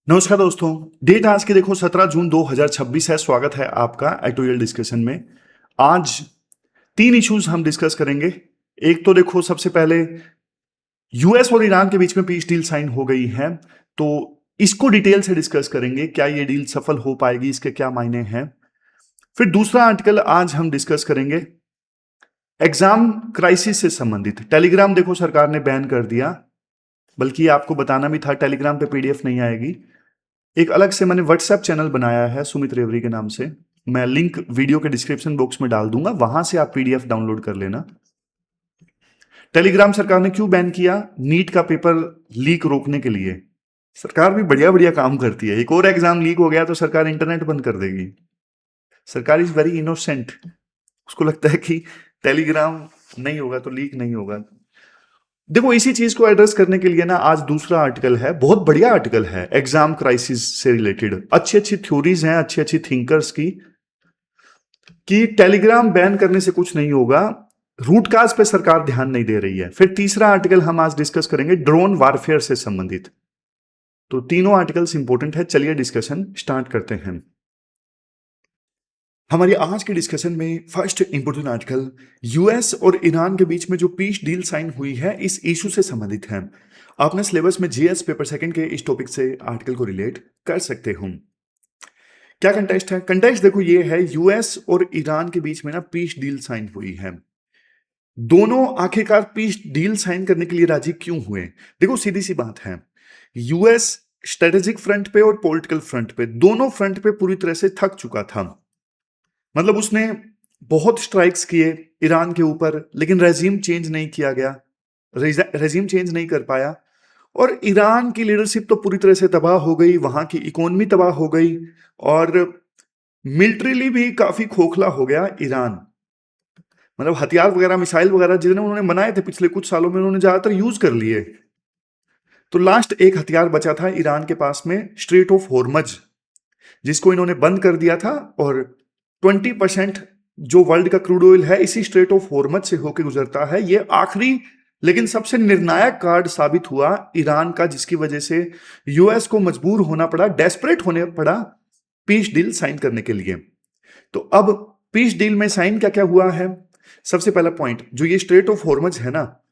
नमस्कार दोस्तों। डेट आज की देखो 17 जून 2026 है। स्वागत है आपका एटोयल डिस्कशन में। आज तीन इश्यूज हम डिस्कस करेंगे। एक तो देखो सबसे पहले यूएस और ईरान के बीच में पीस डील साइन हो गई है, तो इसको डिटेल से डिस्कस करेंगे। क्या ये डील सफल हो पाएगी, इसके क्या मायने हैं। फिर दूसरा आर्टिकल आज हम डिस्कस करेंगे एग्जाम क्राइसिस से संबंधित। टेलीग्राम देखो सरकार ने बैन कर दिया, बल्कि आपको बताना भी था टेलीग्राम पे पीडीएफ नहीं आएगी। एक अलग से मैंने व्हाट्सएप चैनल बनाया है सुमित रेवरी के नाम से। मैं लिंक वीडियो के डिस्क्रिप्शन बॉक्स में डाल दूंगा, वहां से आप पीडीएफ डाउनलोड कर लेना। टेलीग्राम सरकार ने क्यों बैन किया? नीट का पेपर लीक रोकने के लिए। सरकार भी बढ़िया बढ़िया काम करती है। एक और एग्जाम लीक हो गया तो सरकार इंटरनेट बंद कर देगी। सरकार इज वेरी इनोसेंट। उसको लगता है कि टेलीग्राम नहीं होगा तो लीक नहीं होगा। देखो इसी चीज को एड्रेस करने के लिए ना आज दूसरा आर्टिकल है, बहुत बढ़िया आर्टिकल है एग्जाम क्राइसिस से रिलेटेड। अच्छी अच्छी थ्योरीज हैं, अच्छी अच्छी थिंकर्स की, कि टेलीग्राम बैन करने से कुछ नहीं होगा, रूट काज पे सरकार ध्यान नहीं दे रही है। फिर तीसरा आर्टिकल हम आज डिस्कस करेंगे ड्रोन वारफेयर से संबंधित। तो तीनों आर्टिकल्स इंपॉर्टेंट है। चलिए डिस्कशन स्टार्ट करते हैं। हमारी आज के डिस्कशन में फर्स्ट इंपोर्टेंट आर्टिकल यूएस और ईरान के बीच में जो पीस डील साइन हुई है, इस इशू से संबंधित है। आपने सिलेबस में जीएस पेपर सेकंड के इस टॉपिक से आर्टिकल को रिलेट कर सकते हो। क्या कंटेक्स्ट है? कंटेक्स्ट देखो ये है, यूएस और ईरान के बीच में ना पीस डील साइन हुई है। दोनों आखिरकार पीस डील साइन करने के लिए राजी क्यों हुए? देखो सीधी सी बात है, यूएस स्ट्रेटेजिक फ्रंट पे और पॉलिटिकल फ्रंट पे, दोनों फ्रंट पे पूरी तरह से थक चुका था। मतलब उसने बहुत स्ट्राइक्स किए ईरान के ऊपर, लेकिन रेजिम चेंज नहीं किया गया, रेजिम चेंज नहीं कर पाया। और ईरान की लीडरशिप तो पूरी तरह से तबाह हो गई, वहां की इकोनॉमी तबाह हो गई, और मिलिट्रीली भी काफी खोखला हो गया ईरान। मतलब हथियार वगैरह, मिसाइल वगैरह जितने उन्होंने बनाए थे पिछले कुछ सालों में, उन्होंने ज्यादातर यूज कर लिए। तो लास्ट एक हथियार बचा था ईरान के पास में, स्ट्रेट ऑफ हॉर्मज, जिसको इन्होंने बंद कर दिया था। और 20% जो वर्ल्ड का क्रूड ऑयल है इसी स्ट्रेट ऑफ हॉर्मज से होकर गुजरता है। ये आखिरी लेकिन सबसे निर्णायक कार्ड साबित हुआ ईरान का, जिसकी वजह से यूएस को मजबूर होना पड़ा, डेस्परेट होने पड़ा पीस डील साइन करने के लिए। तो अब पीस डील में साइन क्या क्या हुआ है? सबसे पहला पॉइंट, जो ये स्ट्रेट ऑफ हॉर्मज है ना,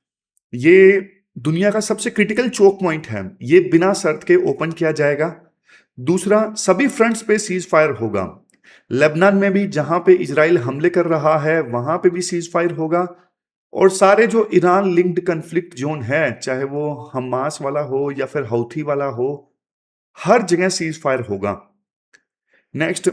ये दुनिया का सबसे क्रिटिकल चोक पॉइंट है। ये बिना शर्त के ओपन किया जाएगा। दूसरा, सभी फ्रंट्स पे सीज फायर होगा। लेबनान में भी जहां पे इजराइल हमले कर रहा है वहां पे भी सीज फायर होगा। और सारे जो ईरान लिंक्ड कन्फ्लिक्ट जोन है, चाहे वो हमास वाला हो या फिर हौथी वाला हो, हर जगह सीज फायर होगा। नेक्स्ट,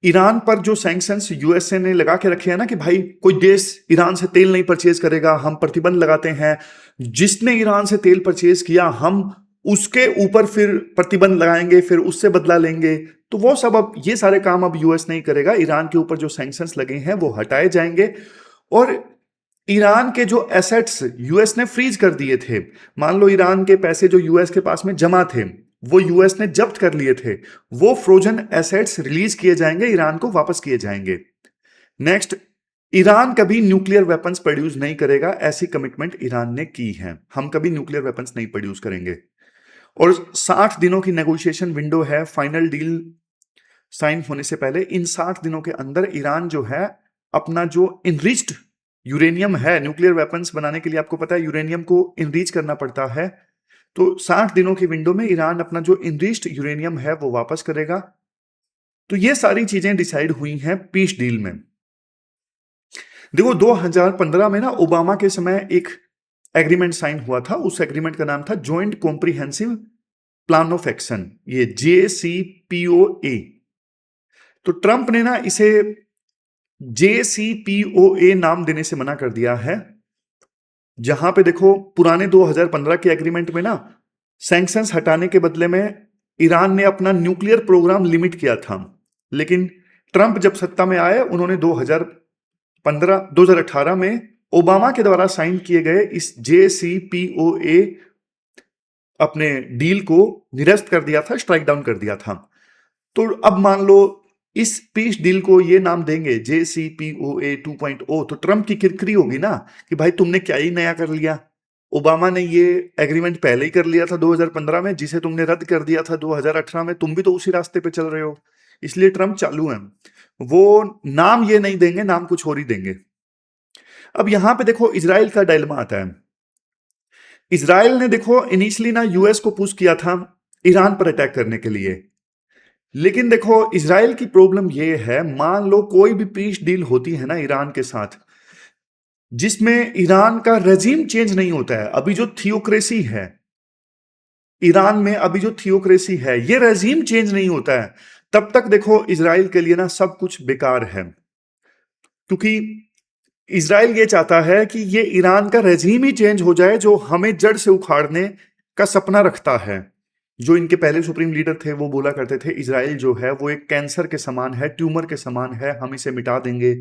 ईरान पर जो सैंक्शंस यूएसए ने लगा के रखे हैं ना, कि भाई कोई देश ईरान से तेल नहीं परचेज करेगा, हम प्रतिबंध लगाते हैं। जिसने ईरान से तेल परचेज किया हम उसके ऊपर फिर प्रतिबंध लगाएंगे, फिर उससे बदला लेंगे। तो वो सब अब ये सारे काम अब यूएस नहीं करेगा। ईरान के ऊपर जो सैंक्शंस लगे हैं वो हटाए जाएंगे। और ईरान के जो एसेट्स यूएस ने फ्रीज कर दिए थे, मान लो ईरान के पैसे जो यूएस के पास में जमा थे वो यूएस ने जब्त कर लिए थे, वो फ्रोजन एसेट्स रिलीज किए जाएंगे, ईरान को वापस किए जाएंगे। नेक्स्ट, ईरान कभी न्यूक्लियर वेपन्स प्रोड्यूस नहीं करेगा, ऐसी कमिटमेंट ईरान ने की है। हम कभी न्यूक्लियर वेपन्स नहीं प्रोड्यूस करेंगे। और 60 दिनों की नेगोशिएशन विंडो है फाइनल डील साइन होने से पहले। इन 60 दिनों के अंदर ईरान जो है अपना जो इनरिच्ड यूरेनियम है, न्यूक्लियर वेपन्स बनाने के लिए आपको पता है यूरेनियम को इनरिच करना पड़ता है, तो 60 दिनों की विंडो में ईरान अपना जो इनरिच्ड यूरेनियम है वो वापस करेगा। तो ये सारी चीजें डिसाइड हुई हैं पीस डील में। देखो 2015 में ना ओबामा के समय एक एग्रीमेंट साइन हुआ था। उस एग्रीमेंट का नाम था joint comprehensive plan of action, ये JCPOA। तो ट्रंप ने ना इसे JCPOA नाम देने से मना कर दिया है। जहां पे देखो पुराने 2015 के एग्रीमेंट में ना सैंक्शंस हटाने के बदले में ईरान ने अपना न्यूक्लियर प्रोग्राम लिमिट किया था। लेकिन ट्रंप जब सत्ता में आए, उन्होंने 2018 में ओबामा के द्वारा साइन किए गए इस JCPOA अपने डील को निरस्त कर दिया था, स्ट्राइक डाउन कर दिया था। तो अब मान लो इस पीस डील को ये नाम देंगे JCPOA 2.0, तो ट्रंप की किरकिरी होगी ना कि भाई तुमने क्या ही नया कर लिया, ओबामा ने ये एग्रीमेंट पहले ही कर लिया था 2015 में, जिसे तुमने रद्द कर दिया था 2018 में। तुम भी तो उसी रास्ते पे चल रहे हो, इसलिए ट्रम्प चालू है। वो नाम ये नहीं देंगे, नाम कुछ और ही देंगे। अब यहां पे देखो इजराइल का डायलेमा आता है। इजराइल ने देखो इनिशियली ना यूएस को पुश किया था ईरान पर अटैक करने के लिए, लेकिन देखो इजराइल की प्रॉब्लम ये है, मान लो कोई भी पीस डील होती है ना ईरान के साथ, जिसमें ईरान का रेजिम चेंज नहीं होता है। अभी जो थियोक्रेसी है ईरान में, अभी जो थियोक्रेसी है, ये रेजिम चेंज नहीं होता है, तब तक देखो इजराइल के लिए ना सब कुछ बेकार है। क्योंकि इजराइल ये चाहता है कि ये ईरान का रेजिम ही चेंज हो जाए, जो हमें जड़ से उखाड़ने का सपना रखता है। जो इनके पहले सुप्रीम लीडर थे वो बोला करते थे इजराइल जो है वो एक कैंसर के समान है, ट्यूमर के समान है, हम इसे मिटा देंगे।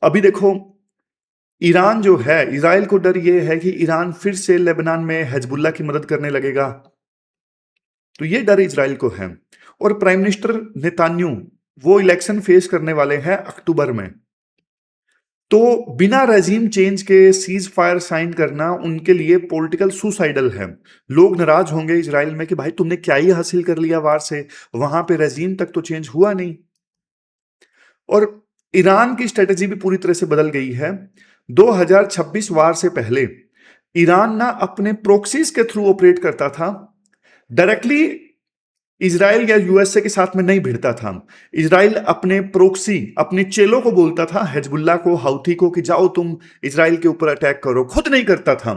अभी देखो ईरान जो है, इजराइल को डर ये है कि ईरान फिर से लेबनान में हिजबुल्लाह की मदद करने लगेगा, तो ये डर इजराइल को है। और प्राइम मिनिस्टर नेतान्याहू वो इलेक्शन फेस करने वाले हैं अक्टूबर में, तो बिना रेजिम चेंज के सीज फायर साइन करना उनके लिए पॉलिटिकल सुसाइडल है। लोग नाराज होंगे इजराइल में कि भाई तुमने क्या ही हासिल कर लिया वार से, वहां पे रेजिम तक तो चेंज हुआ नहीं। और ईरान की स्ट्रेटेजी भी पूरी तरह से बदल गई है। 2026 वार से पहले ईरान ना अपने प्रोक्सीज के थ्रू ऑपरेट करता था, डायरेक्टली इजराइल या यूएसए के साथ में नहीं भिड़ता था। इजराइल अपने प्रोक्सी, अपने चेलों को बोलता था, हिजबुल्लाह को, हाउथी को, कि जाओ तुम इजराइल के ऊपर अटैक करो, खुद नहीं करता था।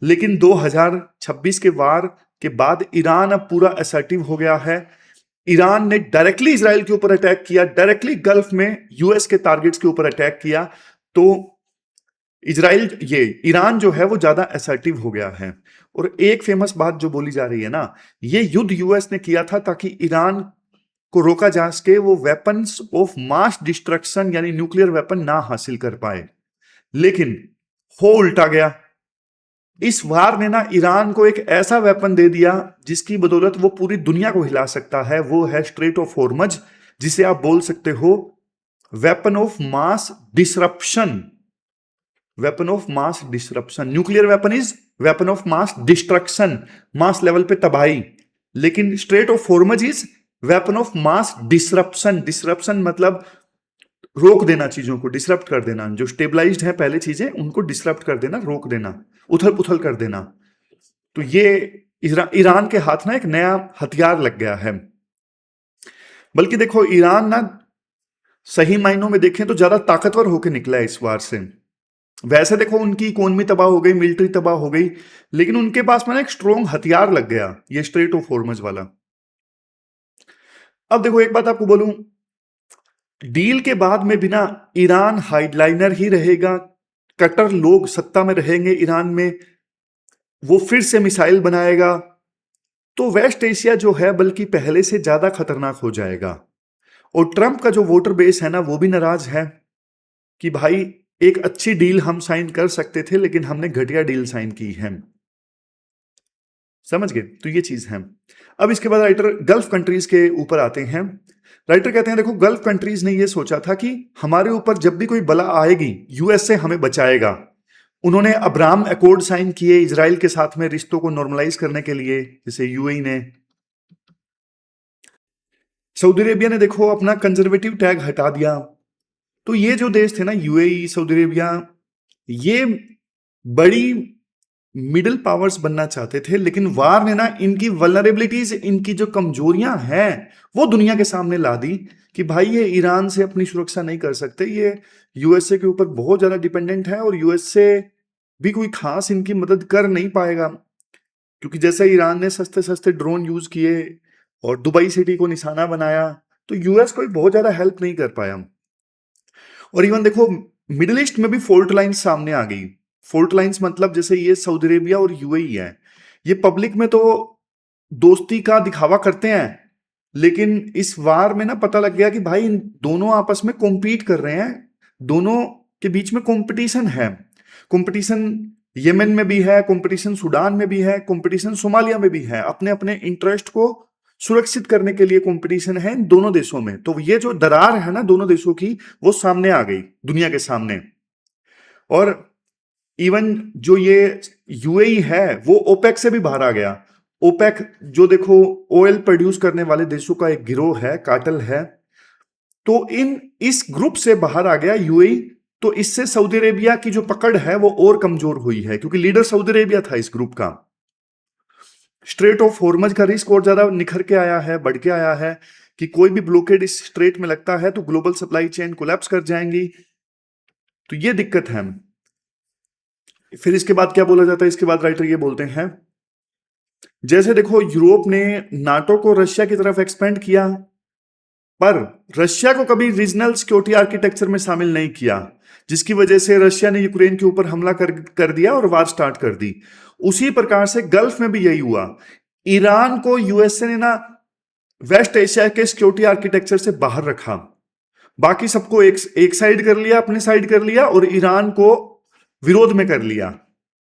लेकिन 2026 के वार के बाद ईरान अब पूरा असर्टिव हो गया है। ईरान ने डायरेक्टली इजराइल के ऊपर अटैक किया, डायरेक्टली गल्फ में यूएस के टारगेट्स के ऊपर अटैक किया। तो इजराइल, ये ईरान जो है वो ज्यादा असर्टिव हो गया है। और एक फेमस बात जो बोली जा रही है ना, ये युद्ध यूएस ने किया था ताकि ईरान को रोका जा सके, वो वेपन्स ऑफ मास डिस्ट्रक्शन यानी न्यूक्लियर वेपन ना हासिल कर पाए। लेकिन हो उल्टा गया। इस वार ने ना ईरान को एक ऐसा वेपन दे दिया जिसकी बदौलत वो पूरी दुनिया को हिला सकता है। वो है स्ट्रेट ऑफ हॉर्मज, जिसे आप बोल सकते हो weapon of mass disruption. Weapon of mass disruption, nuclear weapon is weapon of mass destruction, mass level पे तबाही। लेकिन strait of Hormuz is weapon of mass disruption. Disruption मतलब रोक देना, चीजों को डिसरप्ट कर देना। जो स्टेबलाइज्ड है पहले चीजें, उनको डिसरप्ट कर देना, रोक देना, उथल पुथल कर देना। तो ये ईरान के हाथ ना एक नया हथियार लग गया है। बल्कि देखो ईरान ना सही मायनों में देखें तो ज्यादा ताकतवर होकर निकला है इस वार से। वैसे देखो उनकी इकोनॉमी तबाह हो गई, मिलिट्री तबाह हो गई, लेकिन उनके पास में ना एक स्ट्रॉन्ग हथियार लग गया, ये स्ट्रेट ऑफ हॉर्मज वाला। अब देखो एक बात आपको बोलूं, डील के बाद में बिना ईरान हाइडलाइनर ही रहेगा, कट्टर लोग सत्ता में रहेंगे ईरान में, वो फिर से मिसाइल बनाएगा, तो वेस्ट एशिया जो है बल्कि पहले से ज्यादा खतरनाक हो जाएगा। और ट्रंप का जो वोटर बेस है ना, वो भी नाराज है कि भाई एक अच्छी डील हम साइन कर सकते थे, लेकिन हमने घटिया डील साइन की है। समझ गए? तो ये चीज है। अब इसके बाद राइटर गल्फ कंट्रीज के ऊपर आते हैं। राइटर कहते हैं देखो गल्फ कंट्रीज ने ये सोचा था कि हमारे ऊपर जब भी कोई बला आएगी, यूएसए हमें बचाएगा। उन्होंने अब्राहम अकॉर्ड साइन किए इजराइल के साथ में रिश्तों को नॉर्मलाइज करने के लिए, जैसे यूएई ने। सऊदी अरेबिया ने देखो अपना कंजर्वेटिव टैग हटा दिया। तो ये जो देश थे ना, यूएई, सऊदी अरेबिया, ये बड़ी मिडिल पावर्स बनना चाहते थे, लेकिन वार ने ना इनकी वल्नरेबिलिटीज, इनकी जो कमजोरियां हैं वो दुनिया के सामने ला दी कि भाई ये ईरान से अपनी सुरक्षा नहीं कर सकते, ये यूएसए के ऊपर बहुत ज्यादा डिपेंडेंट है, और यूएसए भी कोई खास इनकी मदद कर नहीं पाएगा। क्योंकि जैसे ईरान ने सस्ते सस्ते ड्रोन यूज किए और दुबई सिटी को निशाना बनाया, तो यूएस कोई बहुत ज्यादा हेल्प नहीं कर पाया। और इवन देखो मिडिल ईस्ट में भी फॉल्ट लाइन्स सामने आ गई। फॉल्ट लाइन्स मतलब जैसे ये सऊदी अरेबिया और यूएई है, ये पब्लिक में तो दोस्ती का दिखावा करते हैं, लेकिन इस वार में ना पता लग गया कि भाई इन दोनों आपस में कॉम्पीट कर रहे हैं, दोनों के बीच में कंपटीशन है। कंपटीशन यमन में भी है, कंपटीशन सूडान में भी है, कंपटीशन सोमालिया में भी है। अपने अपने इंटरेस्ट को सुरक्षित करने के लिए कंपटीशन है इन दोनों देशों में। तो ये जो दरार है ना दोनों देशों की, वो सामने आ गई दुनिया के सामने। और इवन जो ये यूएई है वो ओपेक से भी बाहर आ गया। ओपेक जो देखो ऑयल प्रोड्यूस करने वाले देशों का एक गिरोह है, कार्टेल है, तो इस ग्रुप से बाहर आ गया यूएई। तो इससे सऊदी अरेबिया की जो पकड़ है वो और कमजोर हुई है, क्योंकि लीडर सऊदी अरेबिया था इस ग्रुप का। स्ट्रेट ऑफ हॉर्मज का रिस्क और ज्यादा निखर के आया है, बढ़ के आया है कि कोई भी ब्लॉकेड इस स्ट्रेट में लगता है तो ग्लोबल सप्लाई चेन कोलैप्स कर जाएंगी। तो ये दिक्कत है। फिर इसके बाद क्या बोला जाता है, इसके बाद राइटर ये बोलते हैं, जैसे देखो यूरोप ने नाटो को रशिया की तरफ एक्सपेंड किया, पर रशिया को कभी रीजनल सिक्योरिटी आर्किटेक्चर में शामिल नहीं किया, जिसकी वजह से रशिया ने यूक्रेन के ऊपर हमला कर दिया और वार स्टार्ट कर दी। उसी प्रकार से गल्फ में भी यही हुआ। ईरान को यूएसए ने ना वेस्ट एशिया के सिक्योरिटी आर्किटेक्चर से बाहर रखा, बाकी सबको एक साइड कर लिया, अपने साइड कर लिया, और ईरान को विरोध में कर लिया।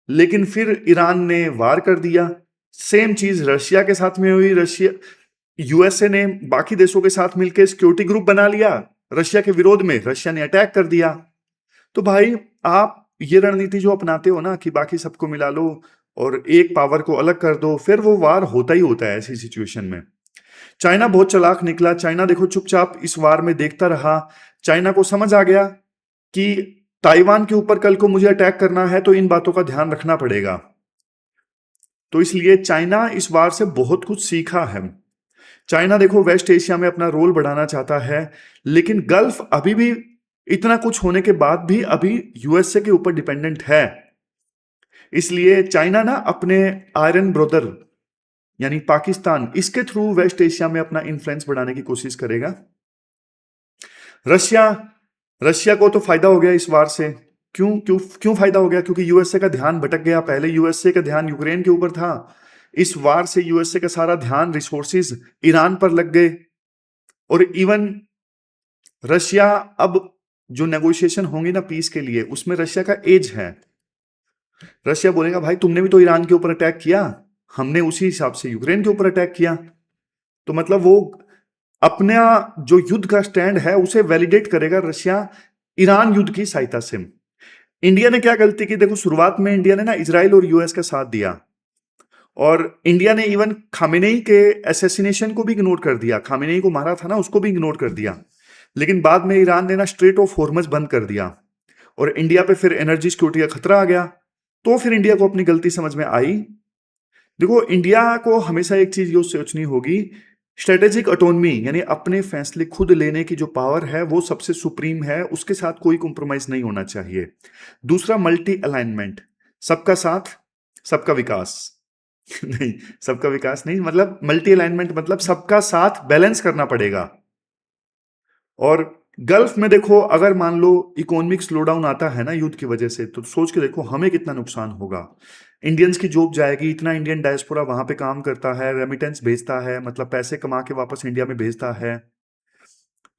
लेकिन फिर ईरान ने वार कर दिया। सेम चीज रशिया के साथ में हुई। रशिया यूएसए ने बाकी देशों के साथ मिलकर सिक्योरिटी ग्रुप बना लिया रशिया के विरोध में, रशिया ने अटैक कर दिया। तो भाई आप ये रणनीति जो अपनाते हो ना कि बाकी सबको मिला लो और एक पावर को अलग कर दो, फिर वो वार होता ही होता है ऐसी सिचुएशन में। चाइना बहुत चालाक निकला। चाइना देखो चुपचाप इस वार में देखता रहा। चाइना को समझ आ गया कि ताइवान के ऊपर कल को मुझे अटैक करना है तो इन बातों का ध्यान रखना पड़ेगा। तो इसलिए चाइना इस वार से बहुत कुछ सीखा है। चाइना देखो वेस्ट एशिया में अपना रोल बढ़ाना चाहता है, लेकिन गल्फ अभी भी इतना कुछ होने के बाद भी अभी यूएसए के ऊपर डिपेंडेंट है। इसलिए चाइना ना अपने आयरन ब्रदर यानी पाकिस्तान, इसके थ्रू वेस्ट एशिया में अपना इन्फ्लुएंस बढ़ाने की कोशिश करेगा। रशिया रशिया को तो फायदा हो गया इस वार से। क्यों क्यों क्यों फायदा हो गया? क्योंकि यूएसए का ध्यान भटक गया। पहले यूएसए का ध्यान यूक्रेन के ऊपर था। इस वार से यूएसए का सारा ध्यान, रिसोर्सेज ईरान पर लग गए। और इवन रशिया अब जो नेगोशिएशन होंगी ना पीस के लिए, उसमें रशिया का एज है। रशिया बोलेगा भाई तुमने भी तो ईरान के ऊपर अटैक किया, हमने उसी हिसाब से यूक्रेन के ऊपर अटैक किया। तो मतलब वो अपना जो युद्ध का स्टैंड है उसे वैलिडेट करेगा रशिया ईरान युद्ध की सहायता से। इंडिया ने क्या गलती की? देखो शुरुआत में इंडिया ने ना इजराइल और यूएस का साथ दिया, और इंडिया ने इवन खामेनेई के असैसिनेशन को भी इग्नोर कर दिया। खामेनेई को मारा था ना, उसको भी इग्नोर कर दिया। लेकिन बाद में ईरान ने ना स्ट्रेट ऑफ हॉर्मज बंद कर दिया, और इंडिया पे फिर एनर्जी सिक्योरिटी का खतरा आ गया। तो फिर इंडिया को अपनी गलती समझ में आई। देखो इंडिया को हमेशा एक चीज ये सोचनी होगी, स्ट्रेटेजिक ऑटोनमी यानी अपने फैसले खुद लेने की जो पावर है वो सबसे सुप्रीम है, उसके साथ कोई कॉम्प्रोमाइज नहीं होना चाहिए। दूसरा मल्टी अलाइनमेंट, सबका साथ सबका विकास नहीं, सबका विकास नहीं, मतलब मल्टी अलाइनमेंट मतलब सबका साथ बैलेंस करना पड़ेगा। और गल्फ में देखो अगर मान लो इकोनॉमिक स्लोडाउन आता है ना युद्ध की वजह से, तो सोच के देखो हमें कितना नुकसान होगा। इंडियंस की जॉब जाएगी, इतना इंडियन डायस्पोरा वहां पे काम करता है, रेमिटेंस भेजता है, मतलब पैसे कमा के वापस इंडिया में भेजता है।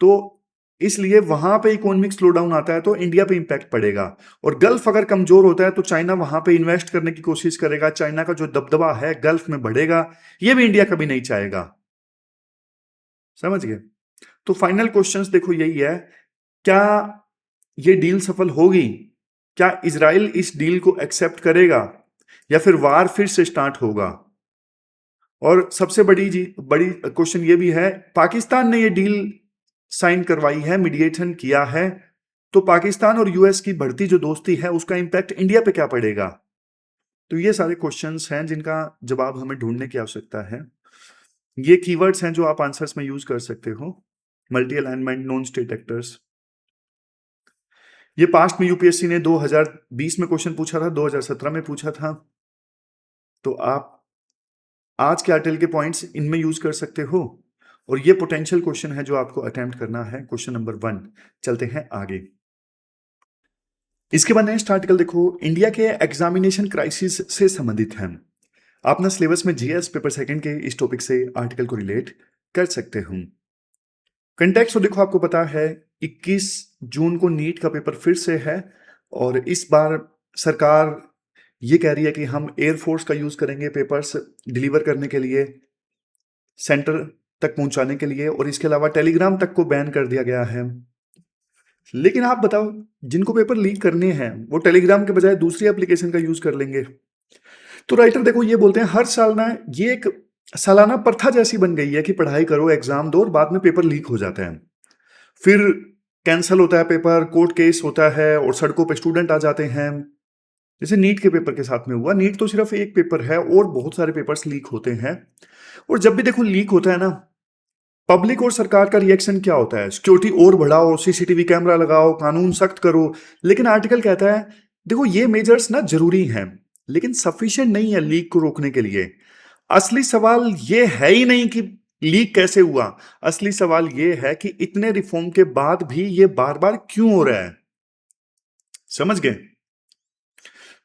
तो इसलिए वहां पे इकोनॉमिक स्लोडाउन आता है तो इंडिया पे इंपैक्ट पड़ेगा। और गल्फ अगर कमजोर होता है तो चाइना वहां पे इन्वेस्ट करने की कोशिश करेगा। चाइना का जो दबदबा है गल्फ में बढ़ेगा, ये भी इंडिया कभी नहीं चाहेगा। समझ गए? तो फाइनल क्वेश्चंस देखो यही है, क्या ये डील सफल होगी? क्या इजराइल इस डील को एक्सेप्ट करेगा, या फिर वार फिर से स्टार्ट होगा? और सबसे बड़ी क्वेश्चन ये भी है, पाकिस्तान ने ये डील साइन करवाई है, मीडिएशन किया है, तो पाकिस्तान और यूएस की बढ़ती जो दोस्ती है उसका इंपैक्ट इंडिया पे क्या पड़ेगा? तो ये सारे क्वेश्चंस हैं जिनका जवाब हमें ढूंढने की आवश्यकता है। ये कीवर्ड्स हैं जो आप आंसर्स में यूज कर सकते हो, multi alignment, non state actors. ये पास्ट में यूपीएससी ने 2020 में क्वेश्चन पूछा था, 2017 में पूछा था। तो आप आज के आर्टिकल के पॉइंट्स इनमें यूज कर सकते हो, और ये पोटेंशियल क्वेश्चन है जो आपको अटेम्प्ट करना है, क्वेश्चन नंबर 1। चलते हैं आगे। इसके बाद नेक्स्ट आर्टिकल देखो, इंडिया के एग्जामिनेशन क्राइसिस से संबंधित है। आप ना सिलेबस में जीएस पेपर सेकंड के इस टॉपिक से आर्टिकल को रिलेट कर सकते हो। कंटेक्स्ट तो देखो आपको पता है, 21 जून को नीट का पेपर फिर से है, और इस बार सरकार ये कह रही है कि हम एयरफोर्स का यूज करेंगे पेपर्स डिलीवर करने के लिए, सेंटर तक पहुंचाने के लिए, और इसके अलावा टेलीग्राम तक को बैन कर दिया गया है। लेकिन आप बताओ, जिनको पेपर लीक करने हैं वो टेलीग्राम के बजाय दूसरी एप्लीकेशन का यूज कर लेंगे। तो राइटर देखो ये बोलते हैं हर साल ना ये एक सालाना प्रथा जैसी बन गई है कि पढ़ाई करो, एग्जाम दो और बाद में पेपर लीक हो जाते हैं। फिर कैंसल होता है पेपर, कोर्ट केस होता है और सड़कों पे स्टूडेंट आ जाते हैं। जैसे नीट के पेपर के साथ में हुआ। नीट तो सिर्फ एक पेपर है और बहुत सारे पेपर्स लीक होते हैं। और जब भी देखो लीक होता है ना, पब्लिक और सरकार का रिएक्शन क्या होता है? सिक्योरिटी और बढ़ाओ, सीसीटीवी कैमरा लगाओ, कानून सख्त करो। लेकिन आर्टिकल कहता है देखो ये मेजर्स ना जरूरी हैं लेकिन सफिशिएंट नहीं है लीक को रोकने के लिए। असली सवाल ये है ही नहीं कि लीक कैसे हुआ। असली सवाल ये है कि इतने रिफॉर्म के बाद भी ये बार बार क्यों हो रहा है। समझ गए?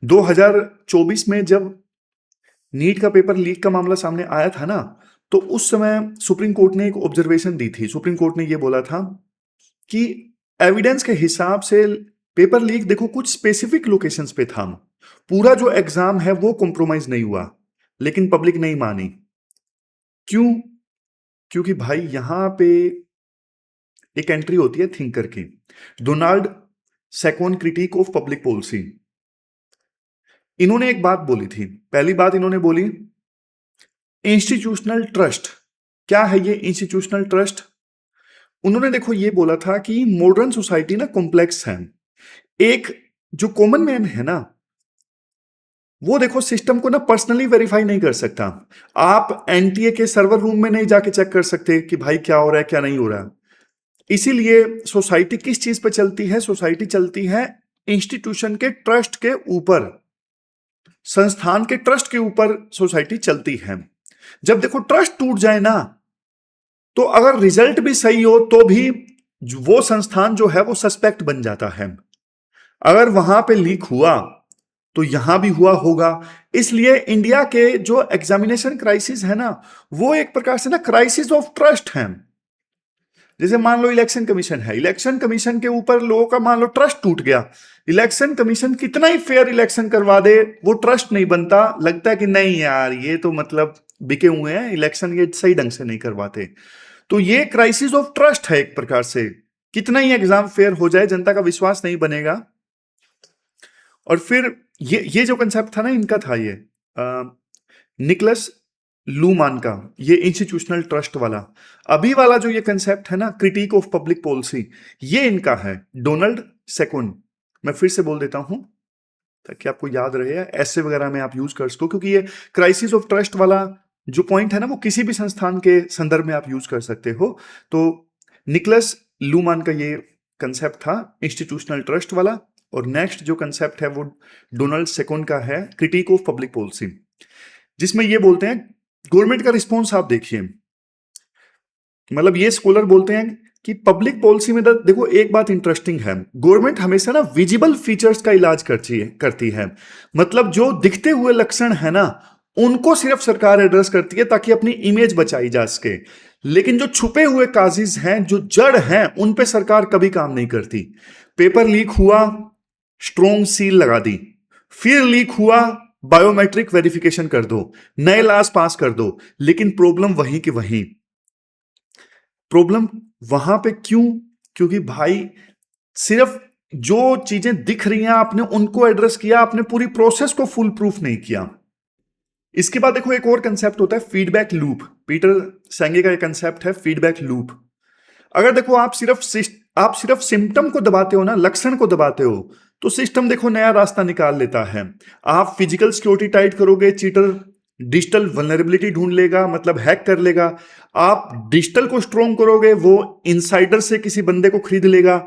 2024 में जब नीट का पेपर लीक का मामला सामने आया था ना, तो उस समय सुप्रीम कोर्ट ने एक ऑब्जर्वेशन दी थी। सुप्रीम कोर्ट ने यह बोला था कि एविडेंस के हिसाब से पेपर लीक देखो कुछ स्पेसिफिक लोकेशंस पे था, पूरा जो एग्जाम है वो कॉम्प्रोमाइज नहीं हुआ। लेकिन पब्लिक नहीं मानी। क्यों? क्योंकि भाई यहां पे एक एंट्री होती है थिंकर की, Donald Schon critic of public policy. इन्होंने एक बात बोली थी। पहली बात इन्होंने बोली इंस्टीट्यूशनल ट्रस्ट। क्या है ये इंस्टीट्यूशनल ट्रस्ट? उन्होंने देखो ये बोला था कि मॉडर्न सोसाइटी ना कॉम्प्लेक्स है। एक जो कॉमन मैन है ना, वो देखो सिस्टम को ना पर्सनली वेरीफाई नहीं कर सकता। आप एनटीए के सर्वर रूम में नहीं जाके चेक कर सकते कि भाई क्या हो रहा है क्या नहीं हो रहा है। इसीलिए सोसाइटी किस चीज पे चलती है? सोसाइटी चलती है इंस्टीट्यूशन के ट्रस्ट के ऊपर, संस्थान के ट्रस्ट के ऊपर सोसाइटी चलती है। जब देखो ट्रस्ट टूट जाए ना, तो अगर रिजल्ट भी सही हो तो भी वो संस्थान जो है वो सस्पेक्ट बन जाता है। अगर वहां पे लीक हुआ तो यहां भी हुआ होगा। इसलिए इंडिया के जो एग्जामिनेशन क्राइसिस है ना, वो एक प्रकार से ना क्राइसिस ऑफ ट्रस्ट है। जैसे मान लो इलेक्शन कमीशन है, इलेक्शन कमीशन के ऊपर लोगों का मान लो ट्रस्ट टूट गया। इलेक्शन कमीशन कितना ही फेयर इलेक्शन करवा दे, वो ट्रस्ट नहीं बनता। लगता है कि नहीं यार ये तो मतलब बिके हुए हैं, इलेक्शन ये सही ढंग से नहीं करवाते। तो ये क्राइसिस ऑफ ट्रस्ट है एक प्रकार से। कितना ही एग्जाम फेयर हो जाए, जनता का विश्वास नहीं बनेगा। और फिर ये जो कंसेप्ट था ना इनका था ये निकलस लूमान का, ये इंस्टीट्यूशनल ट्रस्ट वाला। अभी वाला जो ये कंसेप्ट है ना क्रिटिक ऑफ पब्लिक पॉलिसी, ये इनका है डोनाल्ड सेकोन। मैं फिर से बोल देता हूं ताकि आपको याद रहे, ऐसे वगैरह में आप यूज कर सको, क्योंकि ये क्राइसिस ऑफ ट्रस्ट वाला जो पॉइंट है ना वो किसी भी संस्थान के संदर्भ में आप यूज कर सकते हो। तो निकलस लूमान का ये कंसेप्ट था इंस्टीट्यूशनल ट्रस्ट वाला। और नेक्स्ट जो कंसेप्ट है वो डोनाल्ड सेकोन का है क्रिटिक ऑफ पब्लिक पॉलिसी, जिसमें ये बोलते हैं गवर्नमेंट का रिस्पॉन्स आप देखिए। मतलब ये स्कॉलर बोलते हैं कि पब्लिक पॉलिसी में देखो एक बात इंटरेस्टिंग है, गवर्नमेंट हमेशा ना विजिबल फीचर्स का इलाज करती है। मतलब जो दिखते हुए लक्षण है ना उनको सिर्फ सरकार एड्रेस करती है ताकि अपनी इमेज बचाई जा सके। लेकिन जो छुपे हुए काजिज हैं, जो जड़ हैं, उन पे सरकार कभी काम नहीं करती। पेपर लीक हुआ, स्ट्रॉन्ग सील लगा दी। फिर लीक हुआ, बायोमेट्रिक वेरिफिकेशन कर दो, नए लॉज पास कर दो। लेकिन प्रॉब्लम वहीं की वहीं। प्रॉब्लम वहां पे क्यों? क्योंकि भाई सिर्फ जो चीजें दिख रही हैं आपने उनको एड्रेस किया, आपने पूरी प्रोसेस को फुल प्रूफ नहीं किया। इसके बाद देखो एक और कंसेप्ट होता है फीडबैक लूप। पीटर सेंगे का एक कंसेप्ट है फीडबैक लूप। अगर देखो आप सिर्फ सिम्टम को दबाते हो ना, लक्षण को दबाते हो, तो सिस्टम देखो नया रास्ता निकाल लेता है। आप फिजिकल सिक्योरिटी टाइट करोगे, चीटर डिजिटल वल्नरेबिलिटी ढूंढ लेगा, मतलब हैक कर लेगा। आप डिजिटल को स्ट्रॉन्ग करोगे, वो इनसाइडर से किसी बंदे को खरीद लेगा।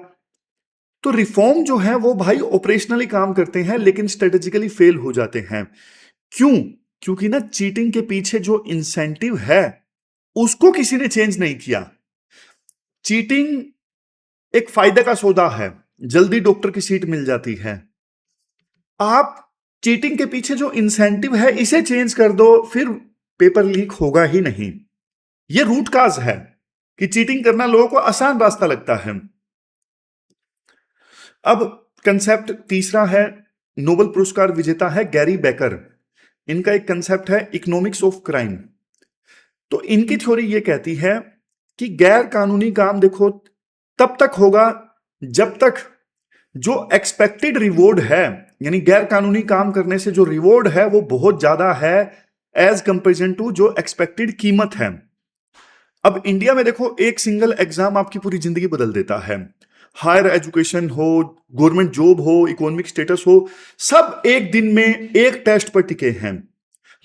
तो रिफॉर्म जो है वो भाई ऑपरेशनली काम करते हैं लेकिन स्ट्रेटेजिकली फेल हो जाते हैं। क्यों? क्योंकि ना चीटिंग के पीछे जो इंसेंटिव है उसको किसी ने चेंज नहीं किया। चीटिंग एक फायदे का सौदा है, जल्दी डॉक्टर की सीट मिल जाती है। आप चीटिंग के पीछे जो इंसेंटिव है इसे चेंज कर दो, फिर पेपर लीक होगा ही नहीं। यह रूट काज है कि चीटिंग करना लोगों को आसान रास्ता लगता है। अब कंसेप्ट तीसरा है, नोबेल पुरस्कार विजेता है गैरी बेकर। इनका एक कंसेप्ट है इकोनॉमिक्स ऑफ क्राइम। तो इनकी थ्योरी ये कहती है कि गैर कानूनी काम देखो तब तक होगा जब तक जो एक्सपेक्टेड रिवॉर्ड है, यानी गैर कानूनी काम करने से जो रिवॉर्ड है वो बहुत ज्यादा है एज कंपेरिजन टू जो एक्सपेक्टेड कीमत है। अब इंडिया में देखो, एक सिंगल एग्जाम आपकी पूरी जिंदगी बदल देता है। हायर एजुकेशन हो, गवर्नमेंट जॉब हो, इकोनॉमिक स्टेटस हो, सब एक दिन में एक टेस्ट पर टिके हैं।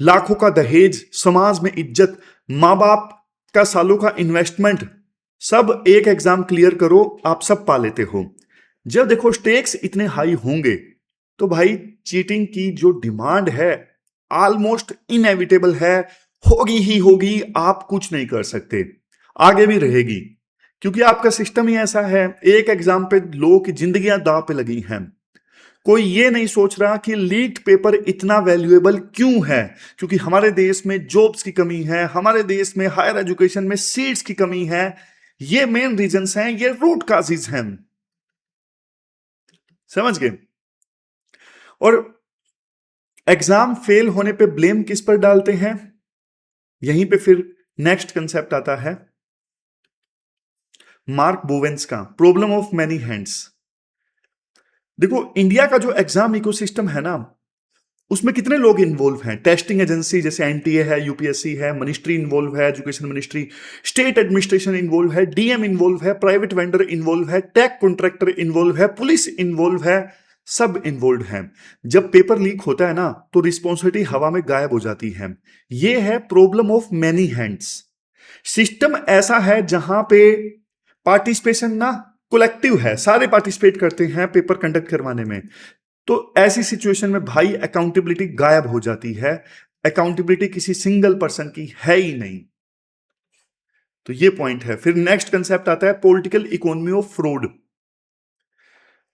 लाखों का दहेज, समाज में इज्जत, माँ बाप का सालों का इन्वेस्टमेंट, सब एक एग्जाम क्लियर करो आप सब पा लेते हो। जब देखो स्टेक्स इतने हाई होंगे तो भाई चीटिंग की जो डिमांड है ऑलमोस्ट इनएविटेबल है, होगी ही होगी, आप कुछ नहीं कर सकते, आगे भी रहेगी, क्योंकि आपका सिस्टम ही ऐसा है। एक एग्जाम पे लोगों की जिंदगियां दांव पे लगी हैं। कोई ये नहीं सोच रहा कि लीक्ड पेपर इतना वैल्यूएबल क्यों है, क्योंकि हमारे देश में जॉब्स की कमी है, हमारे देश में हायर एजुकेशन में सीट्स की कमी है। ये मेन रीजंस हैं, ये रूट काजेज हैं, समझ गए। और एग्जाम फेल होने पे ब्लेम किस पर डालते हैं, यहीं पे फिर नेक्स्ट कंसेप्ट आता है मार्क बोवेंस का प्रॉब्लम ऑफ मैनी हैंड्स। देखो इंडिया का जो एग्जाम इकोसिस्टम है ना, उसमें कितने लोग इन्वॉल्व हैं। टेस्टिंग एजेंसी जैसे एनटीए है, यूपीएससी है, मिनिस्ट्री इन्वॉल्व है, education ministry, state administration involve है, डीएम इन्वॉल्व है, प्राइवेट वेंडर इन्वॉल्व है, टेक कॉन्ट्रैक्टर इन्वॉल्व है, पुलिस इन्वॉल्व है, सब इन्वॉल्व हैं। जब पेपर लीक होता है ना तो रिस्पॉन्सिबिलिटी हवा में गायब हो जाती है। ये है problem of many hands. System ऐसा है जहां पे पार्टिसिपेशन ना कलेक्टिव है, सारे पार्टिसिपेट करते हैं पेपर कंडक्ट करवाने में। तो ऐसी सिचुएशन में भाई अकाउंटेबिलिटी गायब हो जाती है। अकाउंटेबिलिटी किसी सिंगल पर्सन की है ही नहीं। तो ये पॉइंट है। फिर नेक्स्ट कंसेप्ट आता है पॉलिटिकल इकोनॉमी ऑफ फ्रॉड।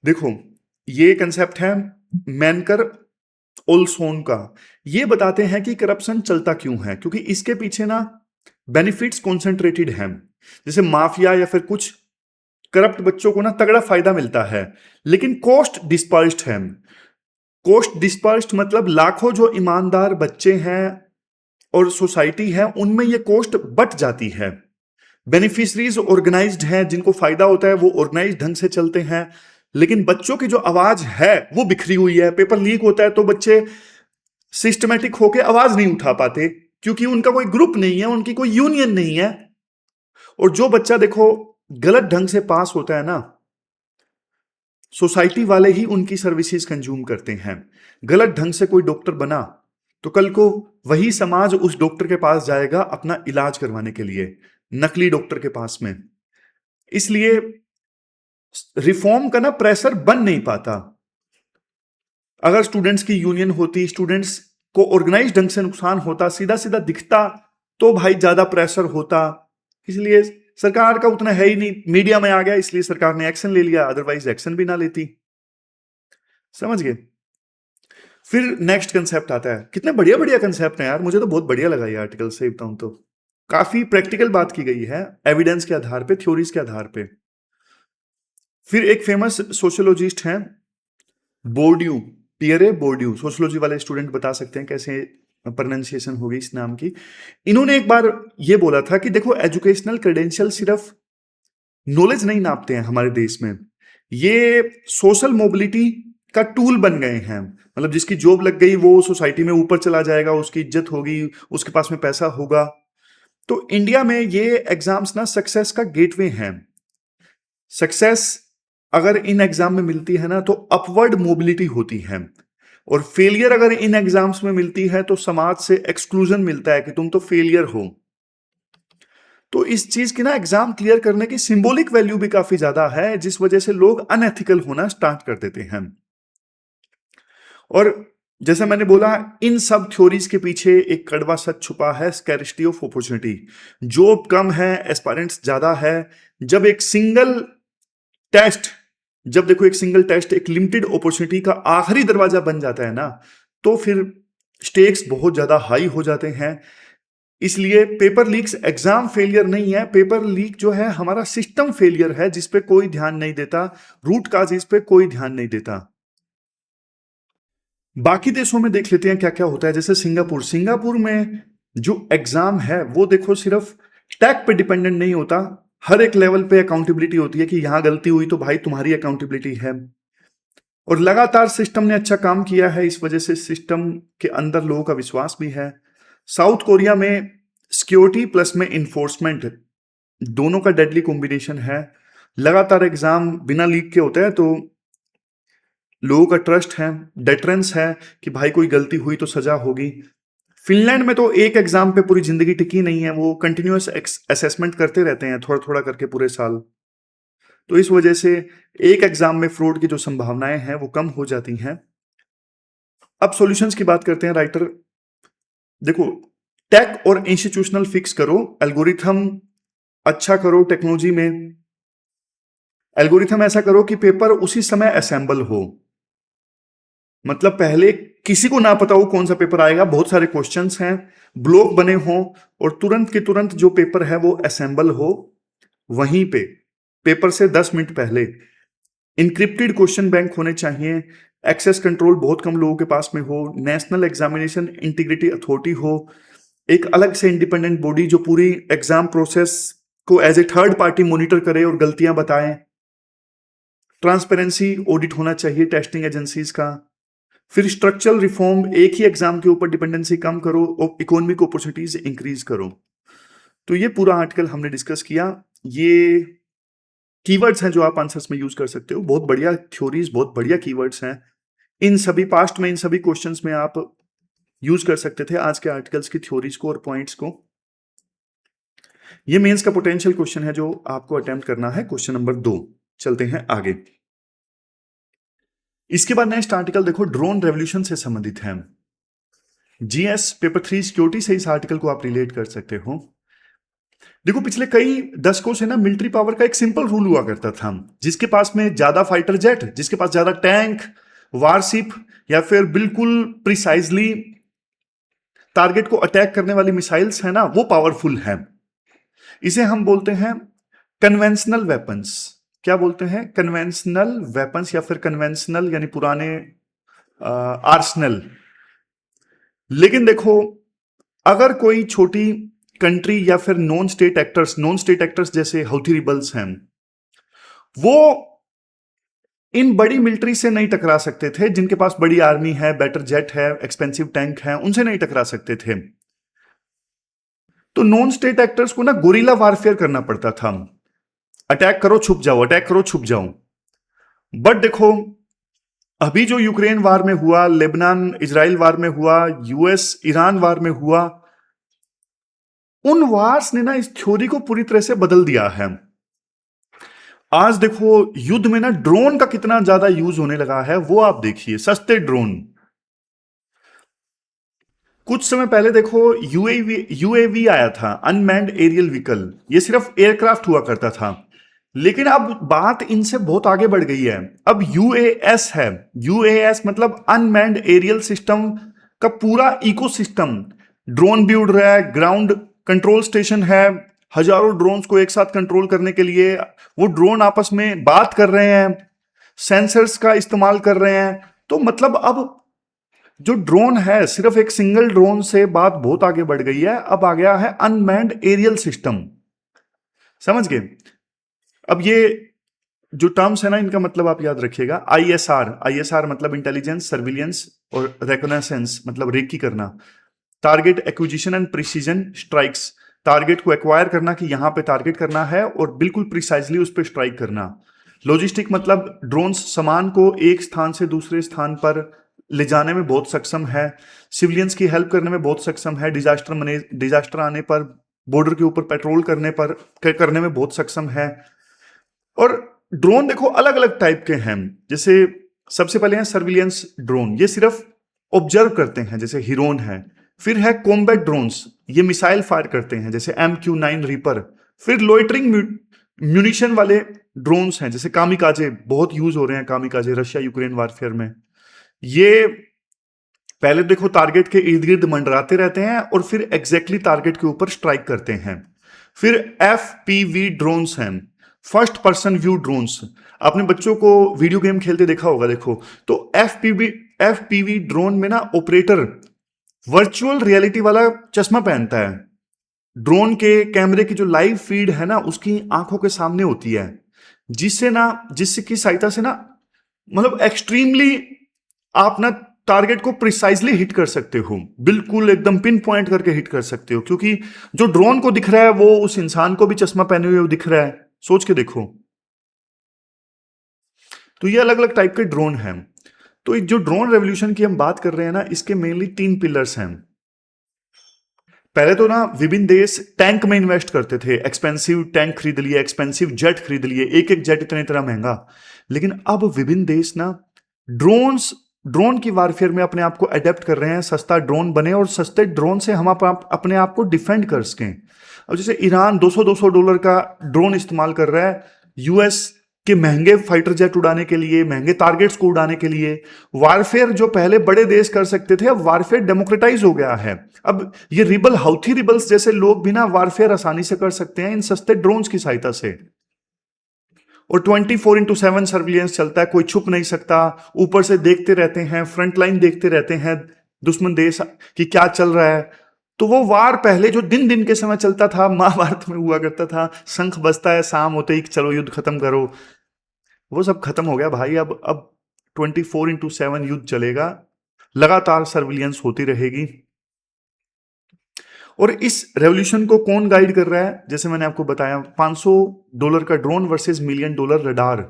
देखो ये कंसेप्ट है मैनकर ओल्सोन का। ये बताते हैं कि करप्शन चलता क्यों है, क्योंकि इसके पीछे ना बेनिफिट्स कॉन्सेंट्रेटेड हैं। जैसे माफिया या फिर कुछ करप्ट बच्चों को ना तगड़ा फायदा मिलता है, लेकिन कॉस्ट डिस्पर्स्ड है। कॉस्ट डिस्पर्स्ड मतलब लाखों जो ईमानदार बच्चे हैं और सोसाइटी है उनमें ये कॉस्ट बट जाती है। बेनिफिशरीज ऑर्गेनाइज्ड हैं, जिनको फायदा होता है वो ऑर्गेनाइज्ड ढंग से चलते हैं, लेकिन बच्चों की जो आवाज है वो बिखरी हुई है। पेपर लीक होता है तो बच्चे सिस्टमेटिक होकर आवाज नहीं उठा पाते, क्योंकि उनका कोई ग्रुप नहीं है, उनकी कोई यूनियन नहीं है। और जो बच्चा देखो गलत ढंग से पास होता है ना, सोसाइटी वाले ही उनकी सर्विसेज कंज्यूम करते हैं। गलत ढंग से कोई डॉक्टर बना तो कल को वही समाज उस डॉक्टर के पास जाएगा अपना इलाज करवाने के लिए, नकली डॉक्टर के पास में। इसलिए रिफॉर्म का ना प्रेशर बन नहीं पाता। अगर स्टूडेंट्स की यूनियन होती, स्टूडेंट्स को ऑर्गेनाइज ढंग से नुकसान होता, सीधा सीधा दिखता, तो भाई ज्यादा प्रेशर होता। इसलिए सरकार का उतना है ही नहीं, मीडिया में आ गया इसलिए सरकार ने एक्शन ले लिया, अदरवाइज एक्शन भी ना लेती। समझ गए। फिर नेक्स्ट कंसेप्ट आता है, कितने बढ़िया बढ़िया कंसेप्ट हैं यार, मुझे तो बहुत बढ़िया लगा ये आर्टिकल से बताऊं तो। काफी प्रैक्टिकल बात की गई है, एविडेंस के आधार पे, थ्योरीज के आधार पे। फिर एक फेमस सोशियोलॉजिस्ट हैं बोर्ड्यू, पियरे बोर्ड्यू। सोशियोलॉजी वाले स्टूडेंट बता सकते हैं कैसे प्रोनाउंसिएशन होगी इस नाम की। इन्होंने एक बार ये बोला था कि देखो एजुकेशनल क्रेडेंशियल सिर्फ नॉलेज नहीं नापते हैं हमारे देश में, ये सोशल मोबिलिटी का टूल बन गए हैं। मतलब जिसकी जॉब लग गई वो सोसाइटी में ऊपर चला जाएगा, उसकी इज्जत होगी, उसके पास में पैसा होगा। तो इंडिया में ये एग्जाम्स ना सक्सेस का गेटवे हैं। सक्सेस अगर इन एग्जाम में मिलती है ना तो अपवर्ड मोबिलिटी होती है, और फेलियर अगर इन एग्जाम्स में मिलती है तो समाज से एक्सक्लूजन मिलता है कि तुम तो फेलियर हो। तो इस चीज की ना एग्जाम क्लियर करने की सिंबॉलिक वैल्यू भी काफी ज्यादा है, जिस वजह से लोग अनएथिकल होना स्टार्ट कर देते हैं। और जैसे मैंने बोला, इन सब थ्योरीज के पीछे एक कड़वा सच छुपा है, स्कैरिसिटी ऑफ अपॉर्चुनिटी। जॉब कम है, एस्पायरेंट्स ज्यादा है। जब एक सिंगल टेस्ट, जब देखो एक सिंगल टेस्ट एक लिमिटेड अपॉर्चुनिटी का आखिरी दरवाजा बन जाता है ना, तो फिर स्टेक्स बहुत ज्यादा हाई हो जाते हैं। इसलिए पेपर लीक्स एग्जाम फेलियर नहीं है, पेपर लीक जो है हमारा सिस्टम फेलियर है, जिसपे कोई ध्यान नहीं देता, रूट काजेस पे कोई ध्यान नहीं देता। बाकी देशों में देख लेते हैं क्या क्या होता है। जैसे सिंगापुर में जो एग्जाम है वो देखो सिर्फ टैग पे डिपेंडेंट नहीं होता, हर एक लेवल पे अकाउंटेबिलिटी होती है कि यहां गलती हुई तो भाई तुम्हारी अकाउंटेबिलिटी है। और लगातार सिस्टम ने अच्छा काम किया है, इस वजह से सिस्टम के अंदर लोगों का विश्वास भी है। साउथ कोरिया में सिक्योरिटी प्लस में इन्फोर्समेंट दोनों का डेडली कॉम्बिनेशन है। लगातार एग्जाम बिना लीक के होते हैं, तो लोगों का ट्रस्ट है, डेटरेंस है कि भाई कोई गलती हुई तो सजा होगी। फिनलैंड में तो एक एग्जाम पे पूरी जिंदगी टिकी नहीं है, वो कंटिन्यूअस असेसमेंट करते रहते हैं थोड़ा थोड़ा करके पूरे साल। तो इस वजह से एक एग्जाम में फ्रॉड की जो संभावनाएं हैं वो कम हो जाती हैं। अब सॉल्यूशंस की बात करते हैं राइटर। देखो, टेक और इंस्टीट्यूशनल फिक्स करो, एल्गोरिथम अच्छा करो टेक्नोलॉजी में। एल्गोरिथम ऐसा करो कि पेपर उसी समय असेंबल हो, मतलब पहले किसी को ना पता हो कौन सा पेपर आएगा, बहुत सारे क्वेश्चंस हैं, ब्लॉक बने हों, और तुरंत के तुरंत जो पेपर है वो असेंबल हो वहीं पे, पेपर से 10 मिनट पहले। इंक्रिप्टेड क्वेश्चन बैंक होने चाहिए। एक्सेस कंट्रोल बहुत कम लोगों के पास में हो। नेशनल एग्जामिनेशन इंटीग्रिटी अथॉरिटी हो, एक अलग से इंडिपेंडेंट बॉडी जो पूरी एग्जाम प्रोसेस को as a third party monitor करे और गलतियां बताए। ट्रांसपेरेंसी ऑडिट होना चाहिए टेस्टिंग एजेंसीज का। फिर स्ट्रक्चरल रिफॉर्म, एक ही एग्जाम के ऊपर डिपेंडेंसी कम करो और इकोनॉमिक अपॉर्चुनिटीज इंक्रीज करो। तो ये पूरा आर्टिकल हमने डिस्कस किया। ये कीवर्ड्स हैं जो आप आंसर्स में यूज कर सकते हो, बहुत बढ़िया थ्योरीज, बहुत बढ़िया कीवर्ड्स हैं। इन सभी पास्ट में इन सभी क्वेश्चंस में आप यूज कर सकते थे आज के आर्टिकल्स की थ्योरीज को और पॉइंट्स को। ये मेंस का पोटेंशियल क्वेश्चन है जो आपको अटेम्प्ट करना है, क्वेश्चन नंबर 2। चलते हैं आगे। इसके बाद नेक्स्ट आर्टिकल देखो, ड्रोन रेवोल्यूशन से संबंधित है। जीएस पेपर 3 सिक्योरिटी से इस आर्टिकल को आप रिलेट कर सकते हो। देखो, पिछले कई दशकों से ना मिलिट्री पावर का एक सिंपल रूल हुआ करता था, जिसके पास में ज्यादा फाइटर जेट, जिसके पास ज्यादा टैंक, वारशिप, या फिर बिल्कुल प्रिसाइजली टारगेट को अटैक करने वाली मिसाइल्स है ना, वो पावरफुल है। इसे हम बोलते हैं कन्वेंशनल वेपन्स। क्या बोलते हैं? कन्वेंशनल वेपन्स, या फिर कन्वेंशनल यानी पुराने आर्सनल। लेकिन देखो, अगर कोई छोटी कंट्री या फिर नॉन स्टेट एक्टर्स जैसे हौथी रिबल्स हैं, वो इन बड़ी मिलिट्री से नहीं टकरा सकते थे, जिनके पास बड़ी आर्मी है, बेटर जेट है, एक्सपेंसिव टैंक है, उनसे नहीं टकरा सकते थे। तो नॉन स्टेट एक्टर्स को ना गोरिल्ला वारफेयर करना पड़ता था, अटैक करो छुप जाओ, अटैक करो छुप जाओ। बट देखो, अभी जो यूक्रेन वार में हुआ, लेबनान इजराइल वार में हुआ, यूएस ईरान वार में हुआ, उन वार्स ने ना इस थ्योरी को पूरी तरह से बदल दिया है। आज देखो, युद्ध में ना ड्रोन का कितना ज्यादा यूज होने लगा है, वो आप देखिए। सस्ते ड्रोन, कुछ समय पहले देखो यूएवी आया था, अनमैन्ड एरियल व्हीकल। ये सिर्फ एयरक्राफ्ट हुआ करता था, लेकिन अब बात इनसे बहुत आगे बढ़ गई है। अब यूएएस है। यूएएस मतलब अनमैन्ड एरियल सिस्टम का पूरा इकोसिस्टम। ड्रोन भी उड़ रहा है, ग्राउंड कंट्रोल स्टेशन है, हजारों ड्रोन्स को एक साथ कंट्रोल करने के लिए। वो ड्रोन आपस में बात कर रहे हैं, सेंसर्स का इस्तेमाल कर रहे हैं। तो मतलब अब जो ड्रोन है, सिर्फ एक सिंगल ड्रोन से बात बहुत आगे बढ़ गई है। अब आ गया है अनमैन्ड एरियल सिस्टम। समझ गए? अब ये जो टर्म्स है ना, इनका मतलब आप याद रखिएगा। आईएसआर मतलब इंटेलिजेंस, सर्विलियंस और रेकोनेसेंस मतलब रेकी करना। Target acquisition and precision strikes, target को एक्वायर करना कि यहां पे टारगेट करना है और बिल्कुल प्रिसाइजली उस पर स्ट्राइक करना। लॉजिस्टिक मतलब ड्रोन्स सामान को एक स्थान से दूसरे स्थान पर ले जाने में बहुत सक्षम है, सिविलियंस की हेल्प करने में बहुत सक्षम है, डिजास्टर आने पर बॉर्डर के ऊपर पेट्रोल करने में बहुत सक्षम है। और ड्रोन देखो अलग अलग टाइप के हैं। जैसे सबसे पहले हैं सर्विलियंस ड्रोन, ये सिर्फ ऑब्जर्व करते हैं, जैसे हिरोन है। फिर है कॉम्बैट ड्रोन्स, ये मिसाइल फायर करते हैं, जैसे MQ-9 रीपर। फिर लोइटरिंग म्यूनिशन वाले ड्रोन्स हैं, जैसे कामिकाजे, बहुत यूज हो रहे हैं कामिकाजे रशिया यूक्रेन वारफेयर में। ये पहले देखो टारगेट के इर्द गिर्द मंडराते रहते हैं और फिर एग्जैक्टली टारगेट के ऊपर स्ट्राइक करते हैं। फिर FPV ड्रोन्स हैं, फर्स्ट पर्सन व्यू ड्रोन्स। आपने बच्चों को वीडियो गेम खेलते देखा होगा, देखो तो FPV ड्रोन में ना ऑपरेटर वर्चुअल रियलिटी वाला चश्मा पहनता है, ड्रोन के कैमरे की जो लाइव फीड है ना उसकी आंखों के सामने होती है, जिसकी सहायता से ना मतलब एक्सट्रीमली आप ना टारगेट को प्रिसाइजली हिट कर सकते हो, बिल्कुल एकदम पिन पॉइंट करके हिट कर सकते हो, क्योंकि जो ड्रोन को दिख रहा है वो उस इंसान को भी चश्मा पहने हुए दिख रहा है। सोच के देखो। तो ये अलग अलग टाइप के ड्रोन हैं। तो जो ड्रोन रेवोल्यूशन की हम बात कर रहे हैं ना, इसके मेनली 3 पिलर्स हैं। पहले तो ना विभिन्न देश टैंक में इन्वेस्ट करते थे, एक्सपेंसिव टैंक खरीद लिए, एक्सपेंसिव जेट खरीद लिए, एक एक जेट इतना महंगा। लेकिन अब विभिन्न देश ना ड्रोन की वारफेयर में अपने आप को अडेप्ट कर रहे हैं, सस्ता ड्रोन बने और सस्ते ड्रोन से हम अपने आप को डिफेंड कर सकें। अब जैसे ईरान $200 का ड्रोन इस्तेमाल कर रहा है यूएस के महंगे फाइटर जेट उड़ाने के लिए, महंगे टारगेट्स को उड़ाने के लिए। वारफेयर जो पहले बड़े देश कर सकते थे, अब वारफेयर डेमोक्रेटाइज हो गया है। अब ये हाउथी रिबल्स जैसे लोग भी ना वारफेयर आसानी से कर सकते हैं इन सस्ते ड्रोन्स की सहायता से। और 24/7 सर्विलेंस चलता है, कोई छुप नहीं सकता, ऊपर से देखते रहते हैं, फ्रंट लाइन देखते रहते हैं दुश्मन देश कि क्या चल रहा है। तो वो वार पहले जो दिन दिन के समय चलता था, महाभारत में हुआ करता था, शंख बजता है शाम होते ही चलो युद्ध खत्म करो, वो सब खत्म हो गया भाई। अब 24/7 युद्ध चलेगा, लगातार सर्विलियंस होती रहेगी। और इस रेवोल्यूशन को कौन गाइड कर रहा है? जैसे मैंने आपको बताया, $500 का ड्रोन वर्सेस $1 मिलियन रडार।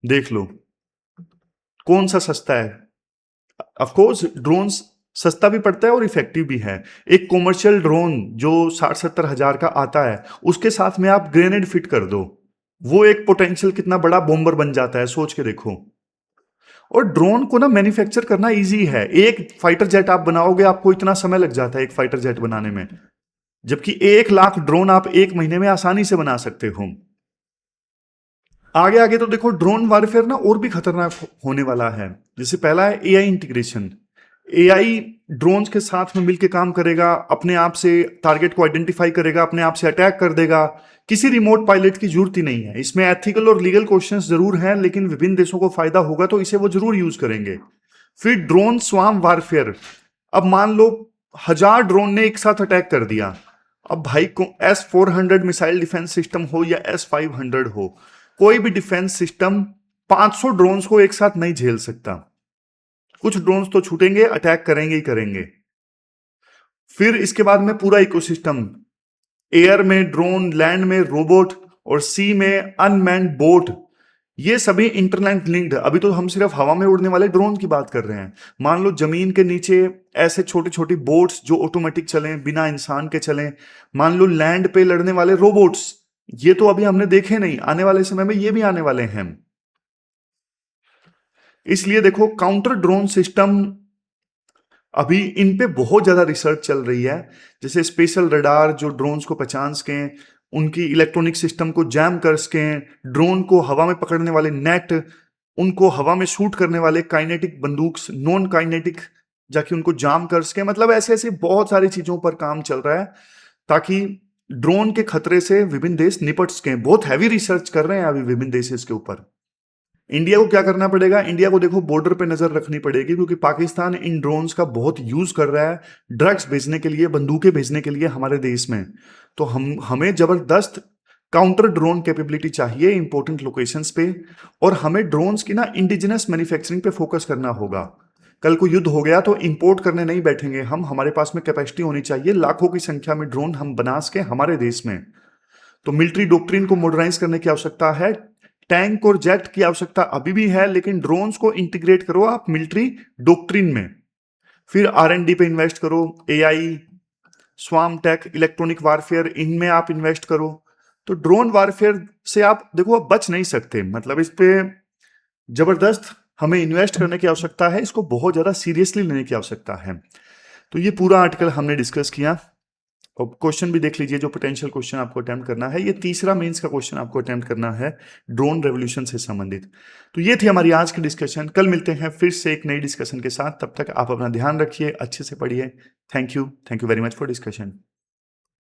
देख लो कौन सा सस्ता है। ऑफ कोर्स ड्रोन सस्ता भी पड़ता है और इफेक्टिव भी है। एक कॉमर्शियल ड्रोन जो 60-70 हजार का आता है, उसके साथ में आप ग्रेनेड फिट कर दो, वो एक पोटेंशियल कितना बड़ा बॉम्बर बन जाता है, सोच के देखो। और ड्रोन को ना मैन्युफैक्चर करना इजी है। एक फाइटर जेट आप बनाओगे, आपको इतना समय लग जाता है एक फाइटर जेट बनाने में, जबकि 1 लाख ड्रोन आप 1 महीने में आसानी से बना सकते हो। आगे आगे तो देखो ड्रोन वारफेयर ना और भी खतरनाक होने वाला है। जैसे पहला है एआई इंटीग्रेशन। एआई ड्रोन्स के साथ में मिलकर काम करेगा, अपने आप से टारगेट को आइडेंटिफाई करेगा, अपने आप से अटैक कर देगा, किसी रिमोट पायलट की जरूरत ही नहीं है। इसमें एथिकल और लीगल क्वेश्चंस जरूर हैं, लेकिन विभिन्न देशों को फायदा होगा तो इसे वो जरूर यूज करेंगे। फिर ड्रोन स्वाम वारफेयर। अब मान लो 1000 ड्रोन ने एक साथ अटैक कर दिया। अब भाई को S-400 मिसाइल डिफेंस सिस्टम हो या S-500 हो, कोई भी डिफेंस सिस्टम 500 ड्रोन्स को एक साथ नहीं झेल सकता। कुछ ड्रोन्स तो छूटेंगे, अटैक करेंगे ही करेंगे। फिर इसके बाद में पूरा इकोसिस्टम, एयर में ड्रोन, लैंड में रोबोट और सी में अनमैन्ड बोट, ये सभी इंटरनेट लिंक्ड। अभी तो हम सिर्फ हवा में उड़ने वाले ड्रोन की बात कर रहे हैं। मान लो जमीन के नीचे ऐसे छोटी छोटी बोट्स जो ऑटोमेटिक चलें, बिना इंसान के चलें। मान लो लैंड पे लड़ने वाले रोबोट्स, ये तो अभी हमने देखे नहीं, आने वाले समय में ये भी आने वाले हैं। इसलिए देखो काउंटर ड्रोन सिस्टम, अभी इन पे बहुत ज्यादा रिसर्च चल रही है। जैसे स्पेशल रडार जो ड्रोन्स को पहचान सकें, उनकी इलेक्ट्रॉनिक सिस्टम को जैम कर सकें, ड्रोन को हवा में पकड़ने वाले नेट, उनको हवा में शूट करने वाले काइनेटिक बंदूक, नॉन काइनेटिक, जाके उनको जाम कर सकें। मतलब ऐसे ऐसे बहुत सारी चीजों पर काम चल रहा है ताकि ड्रोन के खतरे से विभिन्न देश निपट सकें। बहुत हैवी रिसर्च कर रहे हैं अभी विभिन्न देश इसके ऊपर। इंडिया को क्या करना पड़ेगा? इंडिया को देखो बॉर्डर पे नजर रखनी पड़ेगी, क्योंकि पाकिस्तान इन ड्रोन्स का बहुत यूज कर रहा है ड्रग्स भेजने के लिए, बंदूकें भेजने के लिए हमारे देश में। तो हमें जबरदस्त काउंटर ड्रोन कैपेबिलिटी चाहिए इंपॉर्टेंट लोकेशंस पे, और हमें ड्रोन्स की ना इंडिजिनस मैन्युफैक्चरिंग पे फोकस करना होगा। कल को युद्ध हो गया तो इंपोर्ट करने नहीं बैठेंगे हम, हमारे पास में कैपेसिटी होनी चाहिए, लाखों की संख्या में ड्रोन हम बना सके हमारे देश में। तो मिलिट्री डॉक्ट्रिन को मॉडर्नाइज करने की आवश्यकता है। टैंक और जेट की आवश्यकता अभी भी है, लेकिन ड्रोन्स को इंटीग्रेट करो आप मिलिट्री डॉक्ट्रिन में। फिर R&D पे इन्वेस्ट करो, एआई, स्वाम टेक, इलेक्ट्रॉनिक वारफेयर, इनमें आप इन्वेस्ट करो। तो ड्रोन वारफेयर से आप देखो आप बच नहीं सकते। मतलब इस पे जबरदस्त हमें इन्वेस्ट करने की आवश्यकता है, इसको बहुत ज्यादा सीरियसली लेने की आवश्यकता है। तो ये पूरा आर्टिकल हमने डिस्कस किया, और क्वेश्चन भी देख लीजिए जो पोटेंशियल क्वेश्चन आपको अटेम्प्ट करना है। ये तीसरा मेंस का क्वेश्चन आपको अटेम्प्ट करना है ड्रोन रेवोल्यूशन से संबंधित। तो ये थी हमारी आज की डिस्कशन। कल मिलते हैं फिर से एक नई डिस्कशन के साथ। तब तक आप अपना ध्यान रखिए, अच्छे से पढ़िए। Thank you very much for discussion.